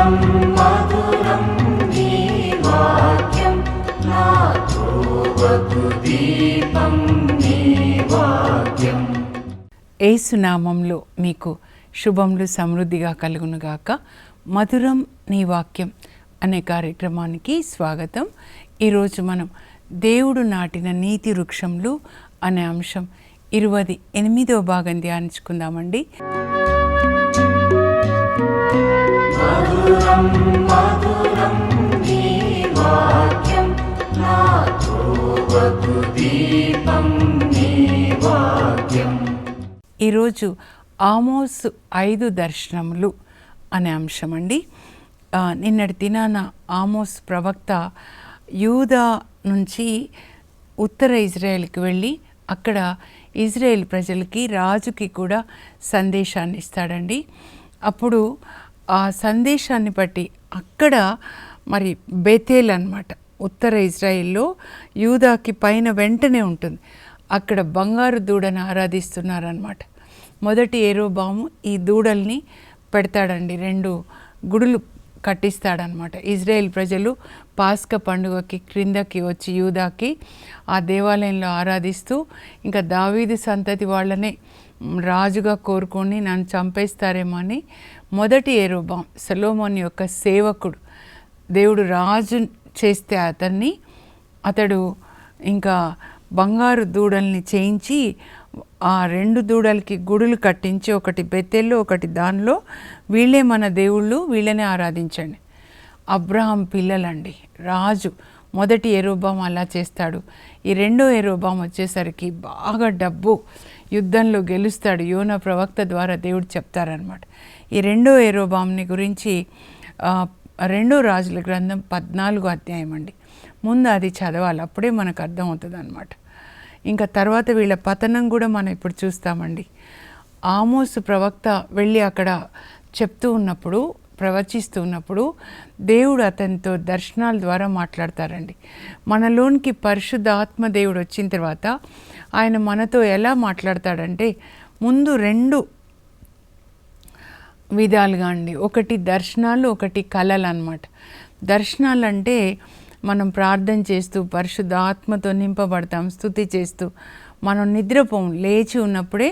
మధురం మధురం నీ వాక్యం నా త్రోవకు దీపం నీ వాక్యం. యేసునామంలో మీకు శుభములు సమృద్ధిగా కలుగునుగాక. మధురం నీ వాక్యం అనే కార్యక్రమానికి స్వాగతం. ఈరోజు మనం దేవుడు నాటిన నీతి వృక్షంలు అనే అంశం 28వ భాగం ధ్యానించుకుందామండి. మధురం మధురం నీ వాక్యం నా త్రోవకు దీపం నీ వాక్యం. ఈరోజు ఆమోసు 5 దర్శనములు అనే అంశం అండి. నిన్నటి దినాన ఆమోస్ ప్రవక్త యూదా నుంచి ఉత్తర ఇజ్రాయెల్కి వెళ్ళి అక్కడ ఇజ్రాయెల్ ప్రజలకి రాజుకి కూడా సందేశాన్ని ఇస్తాడండి. అప్పుడు ఆ సందేశాన్ని బట్టి అక్కడ మరి బేతేల్ అన్నమాట, ఉత్తర ఇజ్రాయిల్లో యూదాకి పైన వెంటనే ఉంటుంది. అక్కడ బంగారు దూడను ఆరాధిస్తున్నారనమాట. మొదటి యెరోబాము ఈ దూడల్ని పెడతాడండి, 2 గుడులు కట్టిస్తాడనమాట. ఇజ్రాయెల్ ప్రజలు పాస్కా పండుగకి క్రిందకి వచ్చి యూదాకి ఆ దేవాలయంలో ఆరాధిస్తూ ఇంకా దావీదు సంతతి వాళ్ళనే రాజుగా కోరుకొని నన్ను చంపేస్తారేమో అని మొదటి యెరోబాము సొలొమోను యొక్క సేవకుడు, దేవుడు రాజు చేస్తే అతడు ఇంకా బంగారు దూడల్ని చేయించి ఆ 2 దూడలకి గుడులు కట్టించి, ఒకటి బెతెల్లో ఒకటి దానిలో, వీళ్ళే మన దేవుళ్ళు, వీళ్ళనే ఆరాధించండి. అబ్రహాం పిల్లలండి. రాజు మొదటి యెరోబాము అలా చేస్తాడు. ఈ 2వ యెరోబాము వచ్చేసరికి బాగా డబ్బు, యుద్ధంలో గెలుస్తాడు. యోనా ప్రవక్త ద్వారా దేవుడు చెప్తారనమాట. ఈ 2వ యెరోబాముని గురించి 2వ రాజుల గ్రంథం 14వ అధ్యాయం అండి. ముందు అది చదవాలి, అప్పుడే మనకు అర్థమవుతుంది అనమాట. ఇంకా తర్వాత వీళ్ళ పతనం కూడా మనం ఇప్పుడు చూస్తామండి. ఆమోసు ప్రవక్త వెళ్ళి అక్కడ చెప్తూ ఉన్నప్పుడు, ప్రవచిస్తూ ఉన్నప్పుడు దేవుడు అతనితో దర్శనాల ద్వారా మాట్లాడతారండి. మనలోనికి పరిశుద్ధాత్మ దేవుడు వచ్చిన తర్వాత ఆయన మనతో ఎలా మాట్లాడతాడంటే ముందు 2 విధాలుగా అండి. ఒకటి దర్శనాలు, ఒకటి కళలు అన్నమాట. దర్శనాలు అంటే మనం ప్రార్థన చేస్తూ పరిశుద్ధాత్మతో నింపబడతాం, స్తుతి చేస్తూ మనం నిద్రపోం, లేచి ఉన్నప్పుడే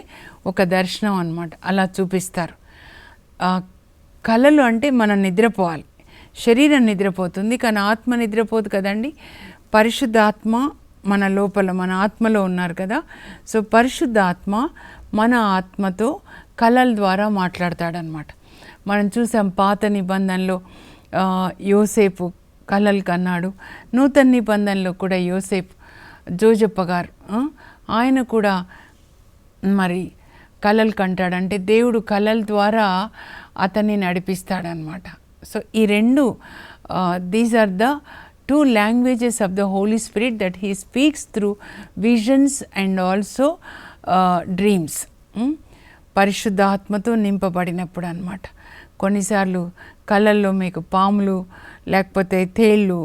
ఒక దర్శనం అన్నమాట, అలా చూపిస్తారు. కళలు అంటే మనం నిద్రపోవాలి, శరీరం నిద్రపోతుంది కానీ ఆత్మ నిద్రపోదు కదండి. పరిశుద్ధాత్మ మన లోపల, మన ఆత్మలో ఉన్నారు కదా. సో పరిశుద్ధాత్మ మన ఆత్మతో కళల ద్వారా మాట్లాడతాడనమాట. మనం చూసాం పాత నిబంధనలో యోసేపు కళలు కన్నాడు. నూతన నిబంధనలో కూడా యోసేపు, జోజప్ప గారు, ఆయన కూడా మరి కళలు కంటాడంటే దేవుడు కళల ద్వారా అతన్ని నడిపిస్తాడనమాట. సో ఈ 2 these are the 2 languages of the holy spirit that he speaks through visions and also dreams. పరిశుద్ధాత్మతో నింపబడినప్పుడు అన్నమాట. కొన్నిసార్లు కళల్లో మీకు పాములు, లేకపోతే తేళ్ళు,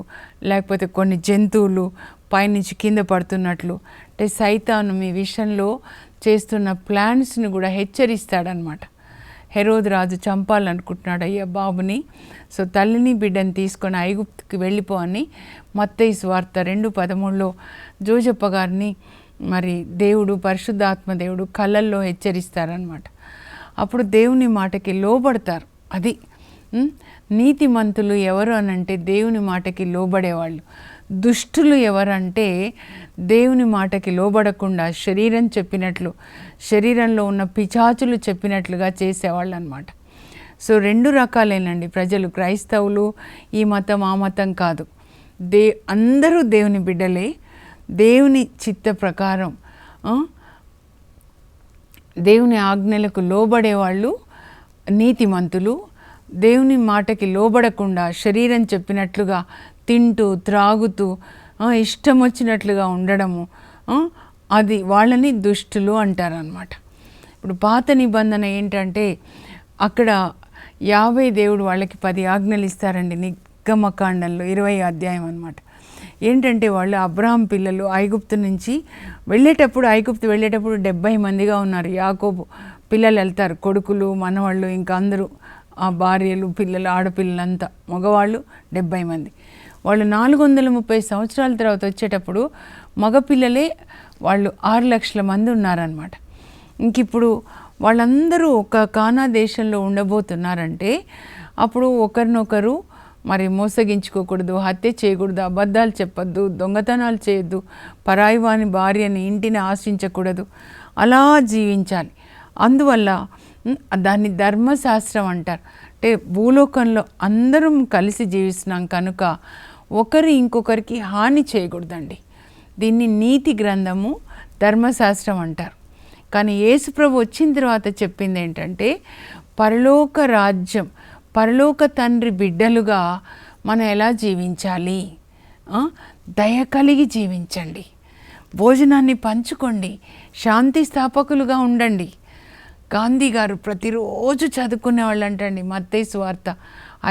లేకపోతే కొన్ని జంతువులు పైనుంచి కింద పడుతున్నట్లు, అంటే సైతాను మీ విషయంలో చేస్తున్న ప్లాన్స్ని కూడా హెచ్చరిస్తాడనమాట. హెరోదు రాజు చంపాలనుకుంటున్నాడు అయ్యా బాబుని. సో తల్లిని బిడ్డని తీసుకొని ఐగుప్తుకి వెళ్ళిపో అని మత్తయి సువార్త 2:13లో జోజప్ప గారిని మరి దేవుడు, పరిశుద్ధాత్మ దేవుడు కళల్లో హెచ్చరిస్తారనమాట. అప్పుడు దేవుని మాటకి లోబడతారు. అది నీతిమంతులు ఎవరు అనంటే దేవుని మాటకి లోబడేవాళ్ళు. దుష్టులు ఎవరంటే దేవుని మాటకి లోబడకుండా శరీరం చెప్పినట్లు, శరీరంలో ఉన్న పిచాచులు చెప్పినట్లుగా చేసేవాళ్ళు అనమాట. సో 2 రకాలేనండి ప్రజలు, క్రైస్తవులు, ఈ మతం ఆ మతం కాదు. అందరూ దేవుని బిడ్డలే. దేవుని చిత్త ప్రకారం దేవుని ఆజ్ఞలకు లోబడేవాళ్ళు నీతిమంతులు. దేవుని మాటకి లోబడకుండా శరీరం చెప్పినట్లుగా తింటూ త్రాగుతూ ఇష్టం వచ్చినట్లుగా ఉండడము, అది వాళ్ళని దుష్టులు అంటారనమాట. ఇప్పుడు పాత నిబంధన ఏంటంటే అక్కడ యావే దేవుడు వాళ్ళకి 10 ఆజ్ఞలు ఇస్తారండి. నిర్గమకాండంలో 20వ అధ్యాయం అనమాట. ఏంటంటే వాళ్ళు అబ్రహాం పిల్లలు ఐగుప్తు నుంచి వెళ్ళేటప్పుడు 70 మందిగా ఉన్నారు. యాకోబు పిల్లలు వెళ్తారు, కొడుకులు, మనవాళ్ళు, ఇంకా అందరూ ఆ భార్యలు, పిల్లలు, ఆడపిల్లలంతా, మగవాళ్ళు 70 మంది. వాళ్ళు 430 సంవత్సరాల తర్వాత వచ్చేటప్పుడు మగపిల్లలే వాళ్ళు 6 లక్షల మంది ఉన్నారనమాట. ఇంక ఇప్పుడు వాళ్ళందరూ ఒక కానా దేశంలో ఉండబోతున్నారంటే అప్పుడు ఒకరినొకరు మరి మోసగించుకోకూడదు, హత్య చేయకూడదు, అబద్ధాలు చెప్పొద్దు, దొంగతనాలు చేయొద్దు, పరాయి వాని భార్యని, ఇంటిని ఆశించకూడదు, అలా జీవించాలి. అందువల్ల దాన్ని ధర్మశాస్త్రం అంటారు. అంటే భూలోకంలో అందరం కలిసి జీవిస్తున్నాం కనుక ఒకరు ఇంకొకరికి హాని చేయకూడదండి. దీన్ని నీతి గ్రంథము, ధర్మశాస్త్రం అంటారు. కానీ యేసుప్రభు వచ్చిన తర్వాత చెప్పింది ఏంటంటే పరలోక రాజ్యం, పరలోక తండ్రి బిడ్డలుగా మనం ఎలా జీవించాలి, దయ కలిగి జీవించండి, భోజనాన్ని పంచుకోండి, శాంతి స్థాపకులుగా ఉండండి. గాంధీ గారు ప్రతిరోజు చదువుకునే వాళ్ళు అంటండి, మత్తయి సువార్త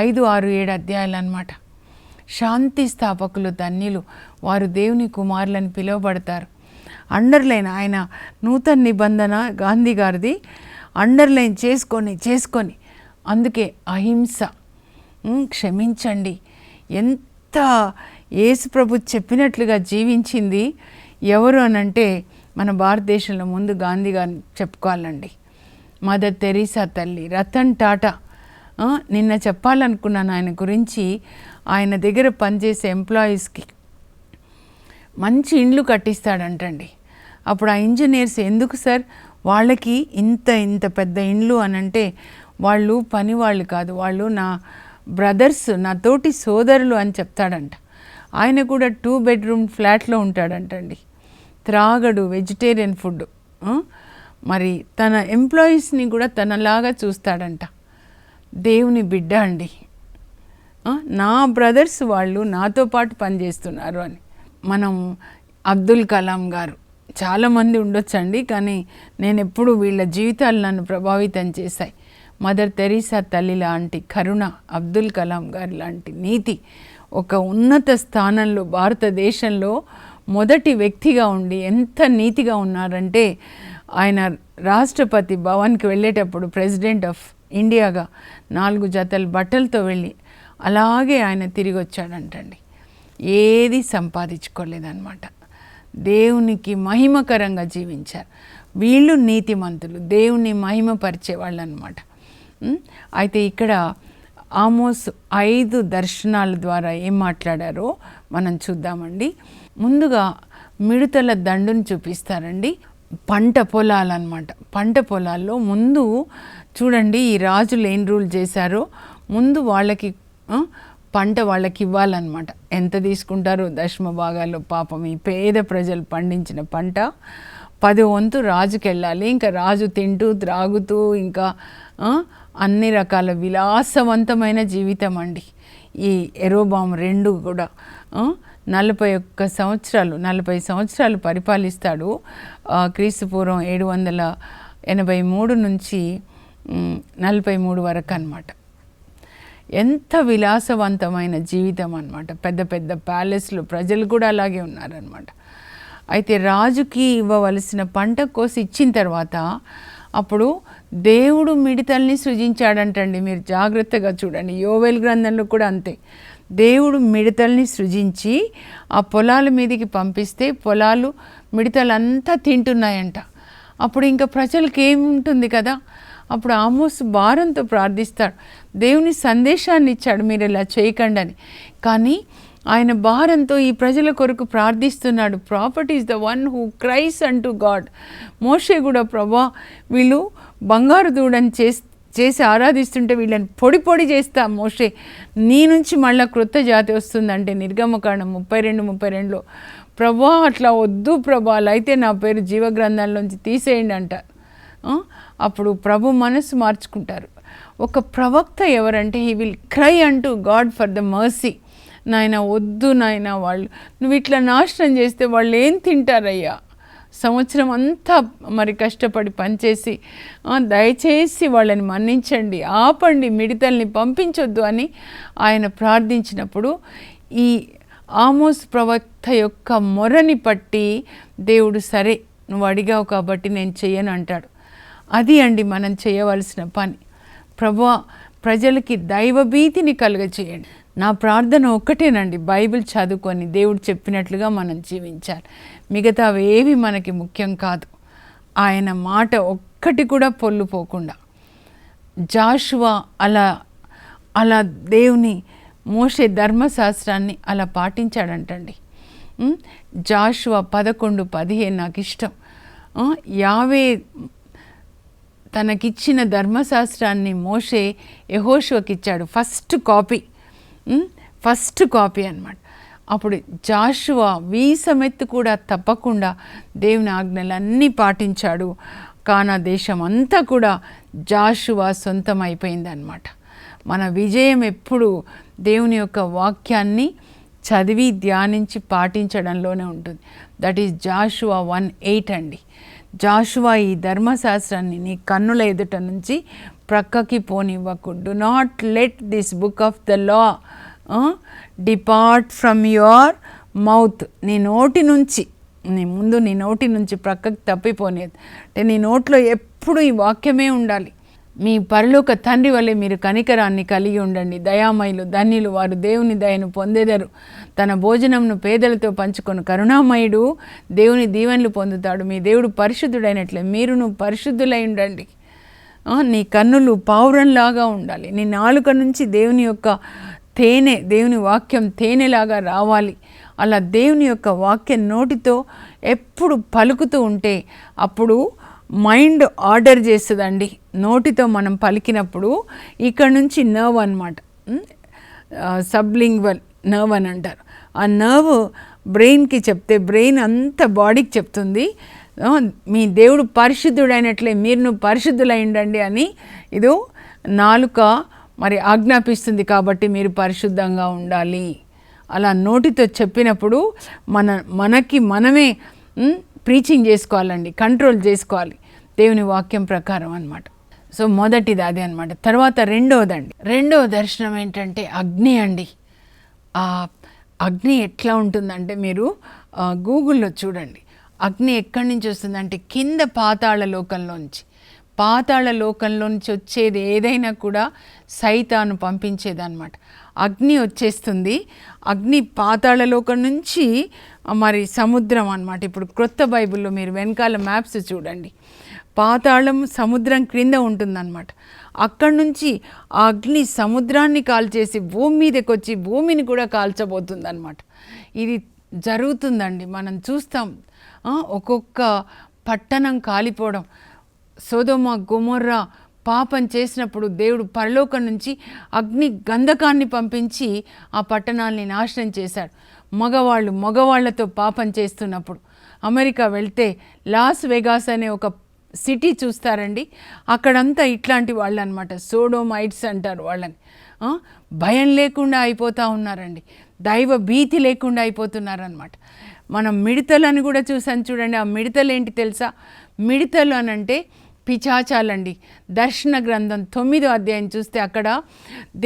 5, 6, 7 అధ్యాయాలు అన్నమాట. శాంతి స్థాపకులు ధన్యులు, వారు దేవుని కుమారులని పిలువబడతారు. అండర్లైన్, ఆయన నూతన నిబంధన గాంధీ గారిది అండర్లైన్ చేసుకొని అందుకే అహింస, క్షమించండి. ఎంత యేసుప్రభు చెప్పినట్లుగా జీవించింది ఎవరు అనంటే మన భారతదేశంలో ముందు గాంధీ గారిని చెప్పుకోవాలండి. మదర్ తెరీసా తల్లి, రతన్ టాటా. నిన్న చెప్పాలనుకున్నాను ఆయన గురించి. ఆయన దగ్గర పనిచేసే ఎంప్లాయీస్కి మంచి ఇండ్లు కట్టిస్తాడంటండి. అప్పుడు ఆ ఇంజనీర్స్, ఎందుకు సార్ వాళ్ళకి ఇంత పెద్ద ఇండ్లు అనంటే, వాళ్ళు పని వాళ్ళు కాదు, వాళ్ళు నా బ్రదర్స్, నా తోటి సోదరులు అని చెప్తాడంట. ఆయన కూడా 2 బెడ్రూమ్ ఫ్లాట్లో ఉంటాడంటండి. త్రాగడు, వెజిటేరియన్ ఫుడ్. మరి తన ఎంప్లాయీస్ని కూడా తనలాగా చూస్తాడంట. దేవుని బిడ్డ అండి. నా బ్రదర్స్ వాళ్ళు నాతో పాటు పనిచేస్తున్నారు అని. మనం అబ్దుల్ కలాం గారు, చాలామంది ఉండొచ్చండి, కానీ నేను ఎప్పుడు వీళ్ళ జీవితాలు నన్ను ప్రభావితం చేశాయి. మదర్ తెరీసా తల్లి లాంటి కరుణ, అబ్దుల్ కలాం గారి లాంటి నీతి, ఒక ఉన్నత స్థానంలో భారతదేశంలో మొదటి వ్యక్తిగా ఉండి ఎంత నీతిగా ఉన్నారంటే, ఆయన రాష్ట్రపతి భవన్కి వెళ్ళేటప్పుడు ప్రెసిడెంట్ ఆఫ్ ఇండియాగా 4 జతల బట్టలతో వెళ్ళి అలాగే ఆయన తిరిగి వచ్చాడంటండి. ఏది సంపాదించుకోలేదన్నమాట. దేవునికి మహిమకరంగా జీవించారు. వీళ్ళు నీతిమంతులు, దేవుని మహిమపరిచేవాళ్ళు అన్నమాట. అయితే ఇక్కడ ఆమోస్ 5 దర్శనాల ద్వారా ఏం మాట్లాడారో మనం చూద్దామండి. ముందుగా మిడతల దండును చూపిస్తారండి. పంట పొలాలన్నమాట. పంట పొలాల్లో ముందు చూడండి, ఈ రాజులు ఏం రూల్ చేశారో, ముందు వాళ్ళకి పంట వాళ్ళకి ఇవ్వాలన్నమాట. ఎంత తీసుకుంటారో దశమ భాగాల్లో. పాపం ఈ పేద ప్రజలు పండించిన పంట 10 వంతు రాజుకి వెళ్ళాలి. ఇంకా రాజు తింటూ త్రాగుతూ ఇంకా అన్ని రకాల విలాసవంతమైన జీవితం అండి. ఈ యెరోబాము 2 కూడా 40 సంవత్సరాలు పరిపాలిస్తాడు. క్రీస్తుపూర్వం 783 నుంచి 43 వరకు అన్నమాట. ఎంత విలాసవంతమైన జీవితం అన్నమాట. పెద్ద పెద్ద ప్యాలెస్లు, ప్రజలు కూడా అలాగే ఉన్నారనమాట. అయితే రాజుకి ఇవ్వవలసిన పంట కోసి ఇచ్చిన తర్వాత అప్పుడు దేవుడు మిడతల్ని సృజించాడంటండి. మీరు జాగ్రత్తగా చూడండి, యోవేలు గ్రంథంలో కూడా అంతే. దేవుడు మిడతల్ని సృజించి ఆ పొలాల మీదకి పంపిస్తే పొలాలు మిడతలంతా తింటున్నాయంట. అప్పుడు ఇంకా ప్రజలకు ఏముంటుంది కదా. అప్పుడు ఆమోస్ భారంతో ప్రార్థిస్తాడు. దేవుని సందేశాన్ని ఇచ్చాడు, మీరు ఇలా చేయకండి అని. కానీ ఆయన భారంతో ఈ ప్రజల కొరకు ప్రార్థిస్తున్నాడు. Prophet is the one who cries unto God. మోషే కూడా, ప్రభా వీళ్ళు బంగారు దూడని చేసి ఆరాధిస్తుంటే వీళ్ళని పొడి చేస్తా మోషే, నీ నుంచి మళ్ళీ క్రొత్త జాతి వస్తుందంటే నిర్గమకాండం 32:32లో ప్రభా అట్లా వద్దు ప్రభా, అలా అయితే నా పేరు జీవగ్రంథంలోంచి తీసేయండి అంటారు. అప్పుడు ప్రభు మనసు మార్చుకుంటారు. ఒక ప్రవక్త ఎవరంటే హీ విల్ క్రై అంటూ గాడ్ ఫర్ ద మర్సీ. నాయన వద్దు నాయన, వాళ్ళు నువ్వు ఇట్లా నాశనం చేస్తే వాళ్ళు ఏం తింటారయ్యా, సంవత్సరం అంతా మరి కష్టపడి పనిచేసి దయచేసి వాళ్ళని మన్నించండి, ఆపండి, మిడతల్ని పంపించొద్దు అని ఆయన ప్రార్థించినప్పుడు ఈ ఆమోస్ ప్రవక్త యొక్క మొరని పట్టి దేవుడు సరే నువ్వు అడిగావు కాబట్టి నేను చెయ్యను అంటాడు. అది అండి మనం చేయవలసిన పని. ప్రభువా ప్రజలకి దైవభీతిని కలుగచేయండి. నా ప్రార్థన ఒక్కటేనండి, బైబిల్ చదువుకొని దేవుడు చెప్పినట్లుగా మనం జీవించాలి. మిగతావి ఏవి మనకి ముఖ్యం కాదు. ఆయన మాట ఒక్కటి కూడా పొల్లుపోకుండా జాషువా అలా దేవుని మోషే ధర్మశాస్త్రాన్ని అలా పాటించాడంటండి. జాషువా 11:15 నాకు ఇష్టం. యావే తనకిచ్చిన ధర్మశాస్త్రాన్ని మోషే యెహోషువకి ఇచ్చాడు, ఫస్ట్ కాపీ అన్నమాట. అప్పుడు జాషువా వీసమెత్తు కూడా తప్పకుండా దేవుని ఆజ్ఞలన్నీ పాటించాడు. కానా దేశం అంతా కూడా జాషువా సొంతం అయిపోయిందన్నమాట. మన విజయం ఎప్పుడు దేవుని యొక్క వాక్యాన్ని చదివి ధ్యానించి పాటించడంలోనే ఉంటుంది. దట్ ఈస్ జాషువా 1:8 అండి. జాషువా ఈ ధర్మశాస్త్రాన్ని నీ కన్నుల ఎదుట నుంచి ప్రక్కకి పోనివ్వకు. Do not let this book of the law depart from your mouth. నీ నోటి నుంచి ప్రక్కకి తప్పిపోనేది. అంటే నీ నోట్లో ఎప్పుడు ఈ వాక్యమే ఉండాలి. మీ పరలోక తండ్రి వలె మీరు కనికరాన్ని కలిగి ఉండండి. దయామయులు ధన్యులు, వారు దేవుని దయను పొందెదరు. తన భోజనంను పేదలతో పంచుకొని కరుణామయుడు దేవుని దీవెనలు పొందుతాడు. మీ దేవుడు పరిశుద్ధుడైనట్లే మీరును పరిశుద్ధులై ఉండండి. నీ కన్నులు పావురంలాగా ఉండాలి. నీ నాలుక నుంచి దేవుని యొక్క దేవుని వాక్యం తేనెలాగా రావాలి. అలా దేవుని యొక్క వాక్యం నోటితో ఎప్పుడు పలుకుతూ ఉంటే అప్పుడు మైండ్ ఆర్డర్ చేస్తుందండి. నోటితో మనం పలికినప్పుడు ఇక్కడ నుంచి నర్వ్ అన్నమాట, సబ్లింగ్వల్ నర్వ్ అని అంటారు. ఆ నర్వ్ బ్రెయిన్కి చెప్తే బ్రెయిన్ అంత బాడీకి చెప్తుంది, మీ దేవుడు పరిశుద్ధుడైనట్లే మీరును పరిశుద్ధులై ఉండండి అని. ఇది నాలుక మరి ఆజ్ఞాపిస్తుంది కాబట్టి మీరు పరిశుద్ధంగా ఉండాలి. అలా నోటితో చెప్పినప్పుడు మనకి మనమే ప్రీచింగ్ చేసుకోవాలండి, కంట్రోల్ చేసుకోవాలి దేవుని వాక్యం ప్రకారం అన్నమాట. సో మొదటిది అదే అనమాట. తర్వాత రెండవ దర్శనం ఏంటంటే అగ్ని అండి. ఆ అగ్ని ఎట్లా ఉంటుందంటే మీరు గూగుల్లో చూడండి. అగ్ని ఎక్కడి నుంచి వస్తుందంటే కింద పాతాళ లోకంలోంచి వచ్చేది ఏదైనా కూడా సైతాను పంపించేదన్నమాట. అగ్ని వచ్చేస్తుంది. అగ్ని పాతాళ లోకం నుంచి మరి సముద్రం అన్నమాట. ఇప్పుడు క్రొత్త బైబిల్లో మీరు వెనకాల మ్యాప్స్ చూడండి, పాతాళం సముద్రం క్రింద ఉంటుందన్నమాట. అక్కడి నుంచి ఆ అగ్ని సముద్రాన్ని కాల్చేసి భూమి మీదకి వచ్చి భూమిని కూడా కాల్చబోతుంది అన్నమాట. ఇది జరుగుతుందండి, మనం చూస్తాం. ఒక్కొక్క పట్టణం కాలిపోవడం. సొదొమ గొమొర్రా పాపం చేసినప్పుడు దేవుడు పరలోకం నుంచి అగ్ని గంధకాన్ని పంపించి ఆ పట్టణాల్ని నాశనం చేశాడు. మగవాళ్లతో పాపం చేస్తున్నప్పుడు అమెరికా వెళ్తే లాస్ వెగాస్ అనే ఒక సిటీ చూస్తారండి. అక్కడంతా ఇట్లాంటి వాళ్ళు అనమాట, సోడోమైట్స్ అంటారు వాళ్ళని. భయం లేకుండా అయిపోతూ ఉన్నారండి, దైవ భీతి లేకుండా అయిపోతున్నారనమాట. మనం మిడతలను కూడా చూసాను చూడండి. ఆ మిడతలు ఏంటి తెలుసా? మిడతలు అనంటే పిచాచాలండి. దర్శన గ్రంథం 9వ అధ్యాయం చూస్తే అక్కడ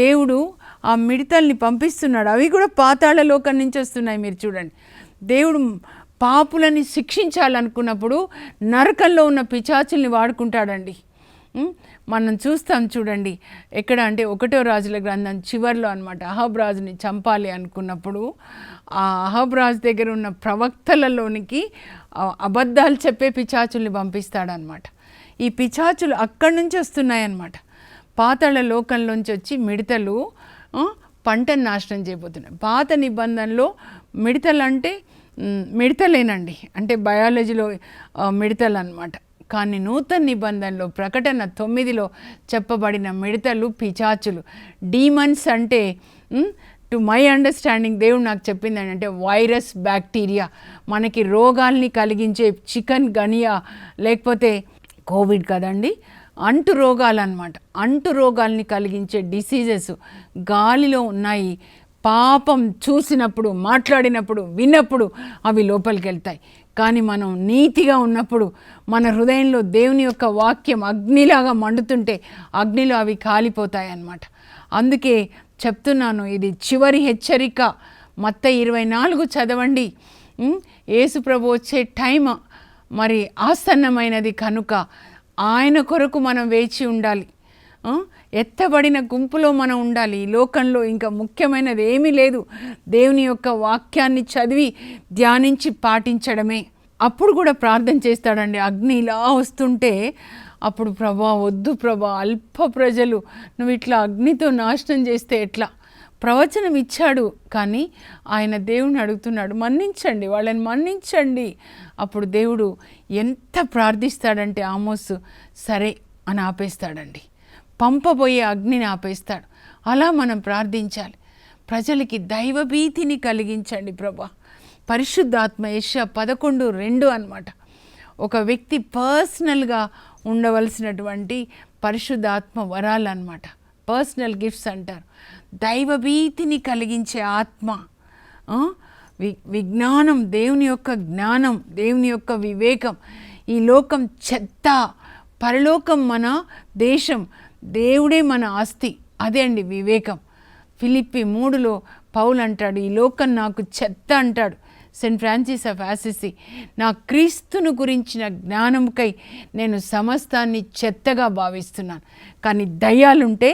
దేవుడు ఆ మిడతల్ని పంపిస్తున్నాడు. అవి కూడా పాతాళ లోకం నుంచి వస్తున్నాయి. మీరు చూడండి, దేవుడు పాపులని శిక్షించాలనుకున్నప్పుడు నరకంలో ఉన్న పిచాచుల్ని వాడుకుంటాడండి. మనం చూస్తాం చూడండి. ఎక్కడ అంటే 1వ రాజుల గ్రంథం చివరిలో అనమాట. అహాబ్ రాజుని చంపాలి అనుకున్నప్పుడు ఆ అహాబ్ రాజు దగ్గర ఉన్న ప్రవక్తలలోనికి అబద్ధాలు చెప్పే పిచాచుల్ని పంపిస్తాడనమాట. ఈ పిచాచులు అక్కడి నుంచి వస్తున్నాయన్నమాట. పాతాళ లోకంలోంచి వచ్చి మిడతలు పంటను నాశనం చేయబోతున్నాయి. పాత నిబంధనలో మిడతలు అంటే మిడతలేనండి, అంటే బయాలజీలో మిడతలు అన్నమాట. కానీ నూతన నిబంధనలో ప్రకటన 9లో చెప్పబడిన మిడతలు పిచాచులు, డీమన్స్. అంటే టు మై అండర్స్టాండింగ్ దేవుడు నాకు చెప్పింది ఏంటంటే వైరస్, బ్యాక్టీరియా, మనకి రోగాల్ని కలిగించే చికెన్ గనియా లేకపోతే కోవిడ్ కదండి, అంటు రోగాలు అన్నమాట. అంటు రోగాల్ని కలిగించే డిసీజెస్ గాలిలో ఉన్నాయి. పాపం చూసినప్పుడు, మాట్లాడినప్పుడు, విన్నప్పుడు అవి లోపలికి వెళ్తాయి. కానీ మనం నీతిగా ఉన్నప్పుడు మన హృదయంలో దేవుని యొక్క వాక్యం అగ్నిలాగా మండుతుంటే అగ్నిలో అవి కాలిపోతాయి అన్నమాట. అందుకే చెప్తున్నాను, ఇది చివరి హెచ్చరిక. మత్తయి 24 చదవండి. యేసు ప్రభు వచ్చే టైం మరి ఆసన్నమైనది కనుక ఆయన కొరకు మనం వేచి ఉండాలి. ఎత్తబడిన గుంపులో మనం ఉండాలి. ఈ లోకంలో ఇంకా ముఖ్యమైనది ఏమీ లేదు, దేవుని యొక్క వాక్యాన్ని చదివి ధ్యానించి పాటించడమే. అప్పుడు కూడా ప్రార్థన చేస్తాడండి. అగ్ని ఇలా వస్తుంటే అప్పుడు ప్రభా వద్దు ప్రభా, అల్ప ప్రజలు నువ్వు ఇట్లా అగ్నితో నాశనం చేస్తే ఎట్లా? ప్రవచనం ఇచ్చాడు, కానీ ఆయన దేవుని అడుగుతున్నాడు, మన్నించండి, వాళ్ళని మన్నించండి. అప్పుడు దేవుడు ఎంత ప్రార్థిస్తాడంటే ఆమోసు సరే అని ఆపేస్తాడండి, పంపబోయే అగ్నిని ఆపేస్తాడు. అలా మనం ప్రార్థించాలి. ప్రజలకి దైవభీతిని కలిగించండి ప్రభా. పరిశుద్ధాత్మ యెషయా 11:2 అన్నమాట. ఒక వ్యక్తి పర్సనల్గా ఉండవలసినటువంటి పరిశుద్ధాత్మ వరాలు అన్నమాట. పర్సనల్ గిఫ్ట్స్ అంటారు. దైవభీతిని కలిగించే ఆత్మ, విజ్ఞానం, దేవుని యొక్క జ్ఞానం, దేవుని యొక్క వివేకం. ఈ లోకం చెత్త, పరలోకం మన దేశం, దేవుడే మన ఆస్తి. అదే అండి వివేకం. ఫిలిప్పి 3లో పౌలు అంటాడు, ఈ లోకం నాకు చెత్త అంటాడు. సెయింట్ ఫ్రాన్సిస్ ఆఫ్ అసిసి, నా క్రీస్తును గురించిన జ్ఞానంకై నేను సమస్తాన్ని చెత్తగా భావిస్తున్నాను. కానీ దయ్యాలుంటే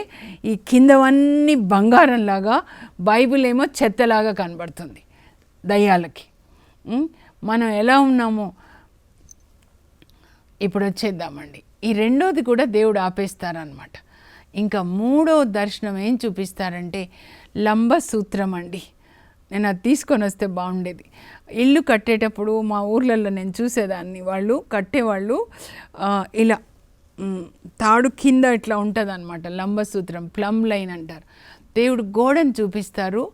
ఈ కిందవన్నీ బంగారంలాగా, బైబిల్ ఏమో చెత్తలాగా కనబడుతుంది దయ్యాలకి. మనం ఎలా ఉన్నామో ఇప్పుడు వచ్చేద్దామండి. ఈ రెండోది కూడా దేవుడు ఆపేస్తారనమాట. ఇంకా మూడో దర్శనం ఏం చూపిస్తారంటే లంబ సూత్రం అండి. నేను అది తీసుకొని వస్తే బాగుండేది. ఇల్లు కట్టేటప్పుడు మా ఊర్లలో నేను చూసేదాన్ని, వాళ్ళు కట్టేవాళ్ళు ఇలా తాడు కింద ఇట్లా ఉంటుంది అనమాట, లంబసూత్రం, ప్లమ్ లైన్ అంటారు. దేవుడు గోడను చూపిస్తారు,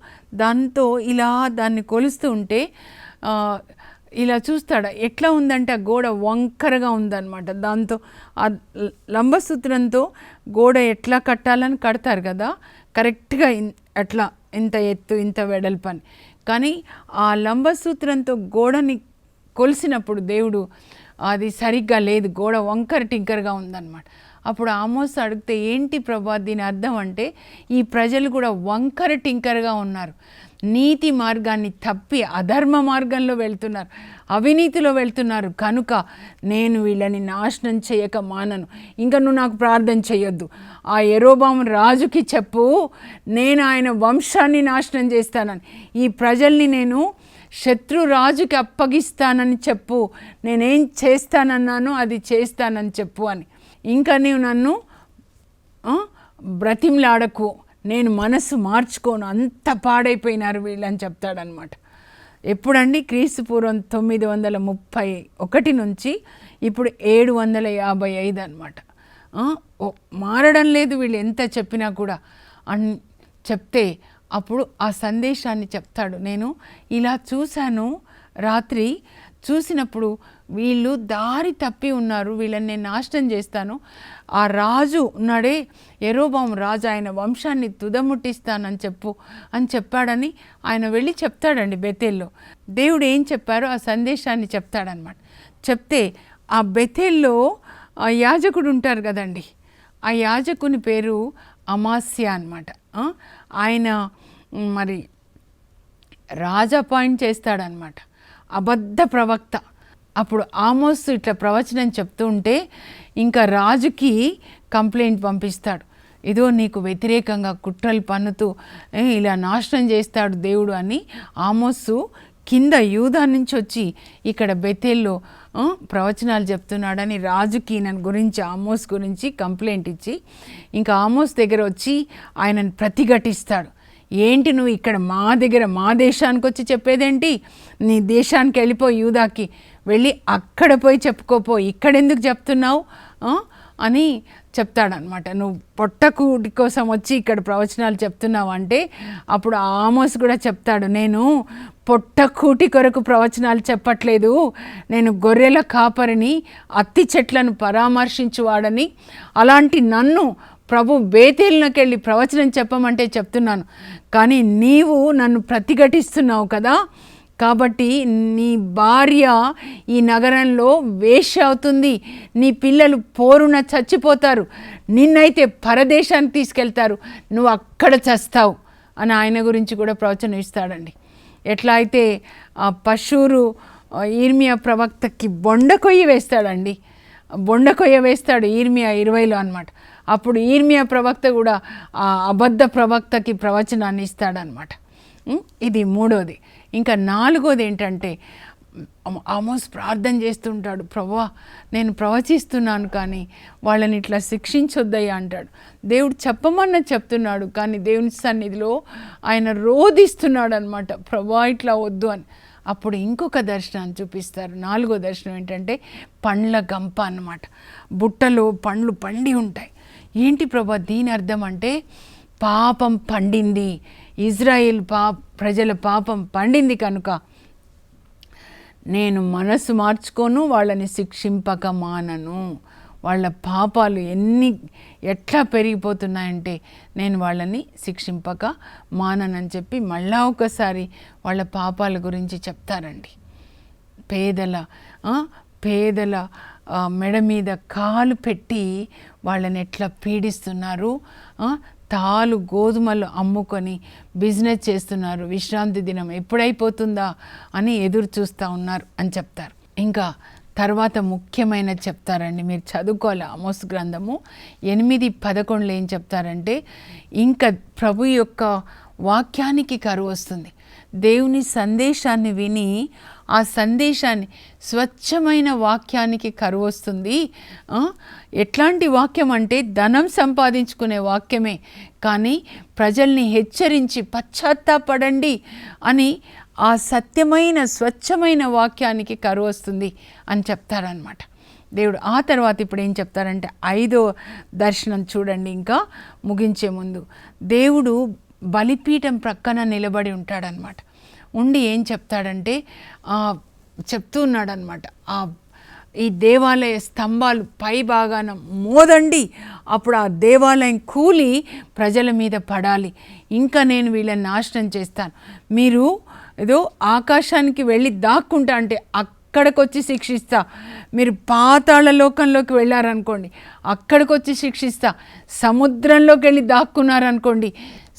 దాంతో ఇలా దాన్ని కొలుస్తూ ఉంటే ఇలా చూస్తాడు. ఎట్లా ఉందంటే ఆ గోడ వంకరగా ఉందన్నమాట. దాంతో ఆ లంబసూత్రంతో గోడ ఎట్లా కట్టాలని కడతారు కదా, కరెక్ట్గా అట్లా ఇంత ఎత్తు ఇంత వెడల్పని. కానీ ఆ లంబసూత్రంతో గోడని కొలిసినప్పుడు దేవుడు అది సరిగ్గా లేదు, గోడ వంకర టింకరగా ఉందన్నమాట. అప్పుడు ఆమోస్ అడిగితే ఏంటి ప్రభా దీని అర్థం అంటే, ఈ ప్రజలు కూడా వంకర టింకరగా ఉన్నారు, నీతి మార్గాన్ని తప్పి అధర్మ మార్గంలో వెళ్తున్నారు, అవినీతిలో వెళ్తున్నారు, కనుక నేను వీళ్ళని నాశనం చేయక మానను. ఇంకా నువ్వు నాకు ప్రార్థన చేయొద్దు, ఆ యెరోబాము రాజుకి చెప్పు నేను ఆయన వంశాన్ని నాశనం చేస్తానని, ఈ ప్రజల్ని నేను శత్రు రాజుకి అప్పగిస్తానని చెప్పు, నేనేం చేస్తానన్నానో అది చేస్తానని చెప్పు అని. ఇంకా నీవు నన్ను బ్రతిమలాడకు, నేను మనసు మార్చుకోను, అంత పాడైపోయినారు వీళ్ళని చెప్తాడనమాట. ఎప్పుడండి? క్రీస్తు పూర్వం 931 నుంచి ఇప్పుడు 755 అనమాట. మారడం లేదు వీళ్ళు ఎంత చెప్పినా కూడా అని చెప్తే అప్పుడు ఆ సందేశాన్ని చెప్తాడు. నేను ఇలా చూశాను, రాత్రి చూసినప్పుడు వీళ్ళు దారి తప్పి ఉన్నారు, వీళ్ళని నేను నాశనం చేస్తాను. ఆ రాజు ఉన్నాడే యెరోబాము రాజు, ఆయన వంశాన్ని తుదముట్టిస్తానని చెప్పు అని చెప్పాడని ఆయన వెళ్ళి చెప్తాడండి బెతేల్లో. దేవుడు ఏం చెప్పారో ఆ సందేశాన్ని చెప్తాడనమాట. చెప్తే ఆ బెతేల్లో ఆ యాజకుడు ఉంటారు కదండి, ఆ యాజకుని పేరు అమాస్య అనమాట. ఆయన మరి రాజు అపాయింట్ చేస్తాడనమాట, అబద్ధ ప్రవక్త. అప్పుడు ఆమోస్ ఇట్లా ప్రవచనం చెప్తూ ఉంటే ఇంకా రాజుకి కంప్లైంట్ పంపిస్తాడు, ఇదో నీకు వ్యతిరేకంగా కుట్రలు పన్నుతూ ఇలా నాశనం చేస్తాడు దేవుడు అని. ఆమోసు కింద యూదా నుంచి వచ్చి ఇక్కడ బెతేల్లో ప్రవచనాలు చెప్తున్నాడని రాజుకి నన్ను గురించి, ఆమోస్ గురించి కంప్లైంట్ ఇచ్చి ఇంకా ఆమోస్ దగ్గర వచ్చి ఆయనను ప్రతిఘటిస్తాడు. ఏంటి నువ్వు ఇక్కడ మా దగ్గర మా దేశానికి వచ్చి చెప్పేదేంటి, నీ దేశానికి వెళ్ళిపో, యూదాకి వెళ్ళి అక్కడ పోయి చెప్పుకోపో, ఇక్కడెందుకు చెప్తున్నావు అని చెప్తాడనమాట. నువ్వు పొట్టకూటి కోసం వచ్చి ఇక్కడ ప్రవచనాలు చెప్తున్నావు అంటే అప్పుడు ఆమోస్ కూడా చెప్తాడు, నేను పొట్టకూటి కొరకు ప్రవచనాలు చెప్పట్లేదు, నేను గొర్రెల కాపరిని, అత్తి చెట్లను పరామర్శించువాడని, అలాంటి నన్ను ప్రభు బేతేలునకి వెళ్ళి ప్రవచనం చెప్పమంటే చెప్తున్నాను, కానీ నీవు నన్ను ప్రతిఘటిస్తున్నావు కదా, కాబట్టి నీ భార్య ఈ నగరంలో వేశ్య అవుతుంది, నీ పిల్లలు పోరున చచ్చిపోతారు, నిన్నైతే పరదేశానికి తీసుకెళ్తారు, నువ్వు అక్కడ చస్తావు అని ఆయన గురించి కూడా ప్రవచనం ఇస్తాడండి. ఎట్లా అయితే పశువురు ఇర్మియా ప్రవక్తకి బొండ కొయ్యి వేస్తాడండి, బొండ కొయ్య వేస్తాడు ఇర్మియా 20లో అనమాట. అప్పుడు ఇర్మియా ప్రవక్త కూడా ఆ అబద్ధ ప్రవక్తకి ప్రవచనాన్ని ఇస్తాడనమాట. ఇది మూడోది. ఇంకా నాలుగోది ఏంటంటే ఆమోస్ ప్రార్థన చేస్తుంటాడు, ప్రభువా నేను ప్రవచిస్తున్నాను కానీ వాళ్ళని ఇట్లా శిక్షించొద్దయ్యా అంటాడు. దేవుడు చెప్పమన్న చెప్తున్నాడు కానీ దేవుని సన్నిధిలో ఆయన రోధిస్తున్నాడు అనమాట, ప్రభువా ఇట్లా వద్దు అని. అప్పుడు ఇంకొక దర్శనాన్ని చూపిస్తారు. నాలుగో దర్శనం ఏంటంటే పండ్ల గంప అన్నమాట. బుట్టలో పండ్లు పండి ఉంటాయి. ఏంటి ప్రభా దీని అర్థం అంటే పాపం పండింది, ఇజ్రాయేల్ ప్రజల పాపం పండింది కనుక నేను మనసు మార్చుకోను, వాళ్ళని శిక్షింపక మానను. వాళ్ళ పాపాలు ఎట్లా పెరిగిపోతున్నాయంటే నేను వాళ్ళని శిక్షింపక మాననని చెప్పి మళ్ళా ఒకసారి వాళ్ళ పాపాల గురించి చెప్తారండి. పేదల మెడ మీద కాలు పెట్టి వాళ్ళని ఎట్లా పీడిస్తున్నారు, తాలు గోధుమలు అమ్ముకొని బిజినెస్ చేస్తున్నారు, విశ్రాంతి దినం ఎప్పుడైపోతుందా అని ఎదురు చూస్తూ ఉన్నారు అని చెప్తారు. ఇంకా తర్వాత ముఖ్యమైన చెప్తారండి, మీరు చదువుకోవాలి ఆమోస్ గ్రంథము 8:11 ఏం చెప్తారంటే ఇంకా ప్రభు యొక్క వాక్యానికి కరువు వస్తుంది. దేవుని సందేశాన్ని విని ఆ సందేశాన్ని స్వచ్ఛమైన వాక్యానికి కరువు వస్తుంది. ఎట్లాంటి వాక్యం అంటే ధనం సంపాదించుకునే వాక్యమే, కానీ ప్రజల్ని హెచ్చరించి పశ్చాత్తాపడండి అని ఆ సత్యమైన స్వచ్ఛమైన వాక్యానికి కరువు వస్తుంది అని చెప్తారనమాట దేవుడు. ఆ తర్వాత ఇప్పుడు ఏం చెప్తారంటే 5వ దర్శనం చూడండి. ఇంకా ముగించే ముందు దేవుడు బలిపీఠం ప్రక్కన నిలబడి ఉంటాడనమాట. ఉండి ఏం చెప్తాడంటే చెప్తూ ఉన్నాడనమాట, ఈ దేవాలయ స్తంభాలు పై భాగాన మోదండి, అప్పుడు ఆ దేవాలయం కూలి ప్రజల మీద పడాలి, ఇంకా నేను వీళ్ళని నాశనం చేస్తాను. మీరు ఏదో ఆకాశానికి వెళ్ళి దాక్కుంటా అంటే అక్కడికి వచ్చి శిక్షిస్తా, మీరు పాతాళ లోకంలోకి వెళ్ళారనుకోండి అక్కడికి వచ్చి శిక్షిస్తా, సముద్రంలోకి వెళ్ళి దాక్కున్నారనుకోండి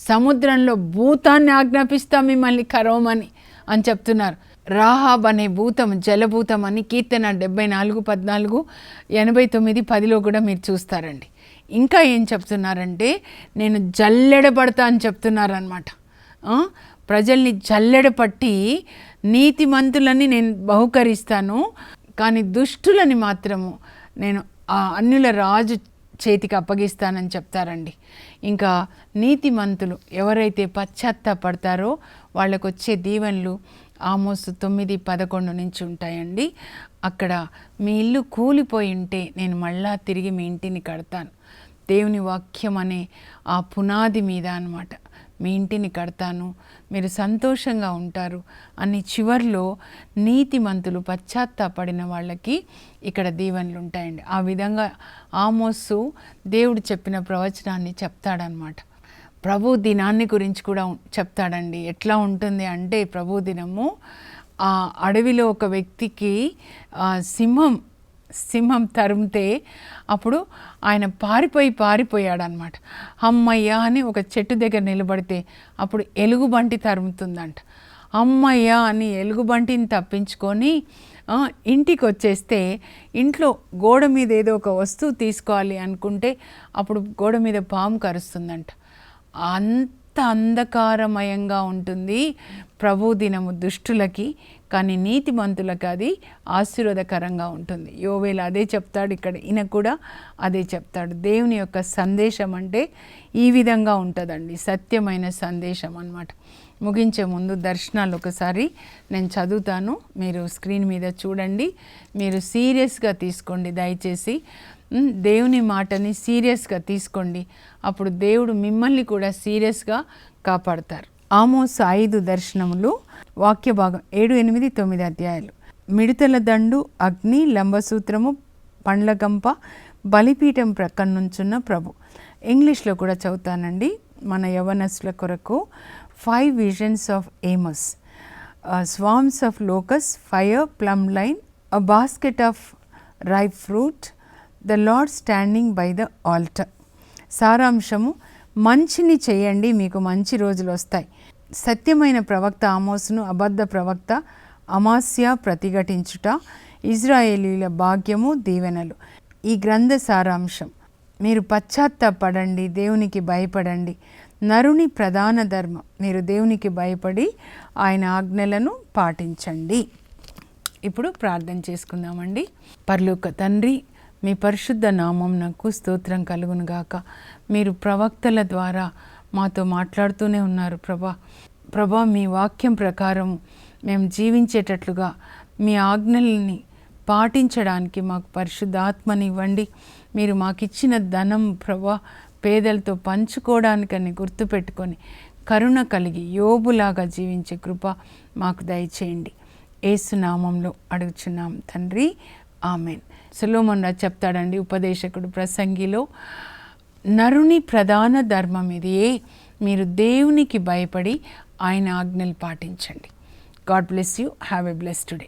సముద్రంలో భూతాన్ని ఆజ్ఞాపిస్తా మిమ్మల్ని కరవమని అని చెప్తున్నారు. రాహాబ్ అనే భూతం జలభూతం అని కీర్తన 74:14, 89:10 కూడా మీరు చూస్తారండి. ఇంకా ఏం చెప్తున్నారంటే నేను జల్లెడపడతా అని చెప్తున్నారనమాట. ప్రజల్ని జల్లెడపట్టి నీతిమంతులని నేను బహుకరిస్తాను, కానీ దుష్టులని మాత్రము నేను ఆ అన్యుల రాజు చేతికి అప్పగిస్తానని చెప్తారండి. ఇంకా నీతిమంతులు ఎవరైతే పశ్చాత్తాపడతారో వాళ్ళకు వచ్చే దీవెనలు ఆమోసు 9:11 నుంచి ఉంటాయండి. అక్కడ మీ ఇల్లు కూలిపోయి ఉంటే నేను మళ్ళా తిరిగి మీ ఇంటిని కడతాను. దేవుని వాక్యం అనే ఆ పునాది మీద అన్నమాట మీ ఇంటిని కడతాను, మీరు సంతోషంగా ఉంటారు అని చివర్లో నీతిమంతులు పశ్చాత్తాపడిన వాళ్ళకి ఇక్కడ దీవెనలు ఉంటాయండి. ఆ విధంగా ఆమోసు దేవుడు చెప్పిన ప్రవచనాన్ని చెప్తాడనమాట. ప్రభు దినాన్ని గురించి కూడా చెప్తాడండి. ఎట్లా ఉంటుంది అంటే ప్రభు దినము ఆ అడవిలో ఒక వ్యక్తికి సింహం తరిమితే అప్పుడు ఆయన పారిపోయాడనమాట. అమ్మయ్య అని ఒక చెట్టు దగ్గర నిలబడితే అప్పుడు ఎలుగుబంటి తరుముతుందంట. అమ్మయ్య అని ఎలుగుబంటిని తప్పించుకొని ఇంటికి వచ్చేస్తే ఇంట్లో గోడ మీద ఏదో ఒక వస్తువు తీసుకోవాలి అనుకుంటే అప్పుడు గోడ మీద పాము కరుస్తుందంట. అంత అంధకారమయంగా ఉంటుంది ప్రభు దినము దుష్టులకి, కానీ నీతిమంతులకు అది ఆశీర్వాదకరంగా ఉంటుంది. యోవేలు అదే చెప్తాడు, ఇక్కడ ఈయన కూడా అదే చెప్తాడు. దేవుని యొక్క సందేశం అంటే ఈ విధంగా ఉంటుందండి, సత్యమైన సందేశం అన్నమాట. ముగించే ముందు దర్శనాలు ఒకసారి నేను చదువుతాను, మీరు స్క్రీన్ మీద చూడండి. మీరు సీరియస్గా తీసుకోండి దయచేసి, దేవుని మాటని సీరియస్గా తీసుకోండి. అప్పుడు దేవుడు మిమ్మల్ని కూడా సీరియస్గా కాపాడతారు. ఆమోసు 5 దర్శనములు వాక్య భాగం 7, 8, 9 అధ్యాయాలు. మిడతల దండు, అగ్ని, లంబసూత్రము, పండ్లగంప, బలిపీఠం ప్రక్కన నుంచున్న ప్రభు. ఇంగ్లీష్లో కూడా చదువుతానండి మన యవనస్తుల కొరకు. 5 visions of Amos, swarms of locusts, fire, plumb line, a basket of ripe fruit, the Lord standing by the altar. సారాంశము, మంచిని చేయండి మీకు మంచి రోజులు వస్తాయి. సత్యమైన ప్రవక్త ఆమోసును అబద్ధ ప్రవక్త అమాస్య ప్రతిఘటించుట, ఇజ్రాయేలీల భాగ్యము దీవెనలు. ఈ గ్రంథ సారాంశం, మీరు పశ్చాత్తాపడండి, దేవునికి భయపడండి. నరుని ప్రధాన ధర్మం, మీరు దేవునికి భయపడి ఆయన ఆజ్ఞలను పాటించండి. ఇప్పుడు ప్రార్థన చేసుకుందామండి. పరలోక తండ్రి, మీ పరిశుద్ధ నామమునకు స్తోత్రం కలుగును గాక. మీరు ప్రవక్తల ద్వారా మాతో మాట్లాడుతూనే ఉన్నారు ప్రభా. మీ వాక్యం ప్రకారం మేము జీవించేటట్లుగా మీ ఆజ్ఞల్ని పాటించడానికి మాకు పరిశుద్ధాత్మనివ్వండి. మీరు మాకిచ్చిన ధనం ప్రభా పేదలతో పంచుకోవడానికని గుర్తుపెట్టుకొని కరుణ కలిగి యోబులాగా జీవించే కృప మాకు దయచేయండి. యేసు నామంలో అడుగుచున్నాం తండ్రి, ఆమెన్. సొలొమోను రాజు చెప్తాడండి, ఉపదేశకుడు ప్రసంగిలో, నరుని ప్రధాన ధర్మం ఇదే, మీరు దేవునికి భయపడి ఆయన ఆజ్ఞలు పాటించండి. God bless you. Have a blessed day.